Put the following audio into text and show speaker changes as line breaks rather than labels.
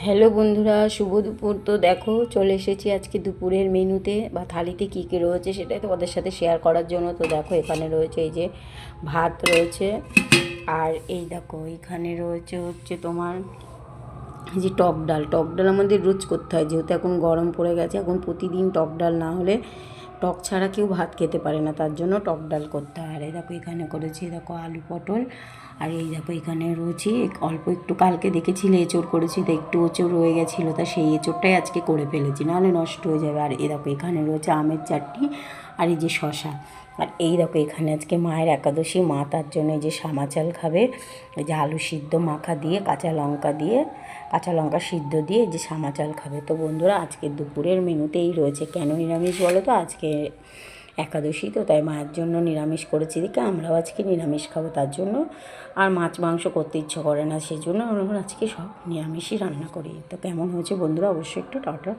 Hello বন্ধুরা, শুভ দুপুর। তো দেখো চলে এসেছি আজকে দুপুরের মেনুতে বা থালিতে কী কী রয়েছে সেটাই তোমাদের সাথে শেয়ার করার জন্য। তো দেখো এখানে রয়েছে এই যে ভাত রয়েছে, আর এই দেখো এখানে রয়েছে হচ্ছে তোমার এই যে টক ডাল আমাদের রোজ করতে হয়, যেহেতু এখন গরম পড়ে গেছে। এখন প্রতিদিন টক ডাল না হলে টক ছাড়া কেউ ভাত খেতে পারে না, তার জন্য টক ডাল করতে হয়। আর এই দেখো এখানে করেছি দেখো আলু পটল, আর এই দেখো এখানে রয়েছে অল্প একটু, কালকে দেখেছিলে এঁচোড় করেছি, তো একটু এঁচোড় রয়ে গেছিলো, তা সেই এঁচোড়টাই আজকে করে ফেলেছি, নাহলে নষ্ট হয়ে যাবে। আর এই দেখো এখানে রয়েছে আমের চাটনি, আর এই যে শশা। আর এই দেখো এখানে আজকে মায়ের একাদশী, মা তার জন্য এই যে সামা চাল খাবে, এই যে আলু সিদ্ধ মাখা দিয়ে কাঁচা লঙ্কা সিদ্ধ দিয়ে এই যে সামা চাল খাবে। তো বন্ধুরা আজকের দুপুরের মেনুতেই রয়েছে। কেন নিরামিষ বলো তো, আজকে একাদশী, তো তাই মায়ের জন্য নিরামিষ করেছি, দেখে আমরাও আজকে নিরামিষ খাবো তার জন্য। আর মাছ মাংস করতে ইচ্ছে করে না, সেই জন্য আমরা আজকে সব নিরামিষই রান্না করি। তো কেমন হয়েছে বন্ধুরা অবশ্যই একটু টাটা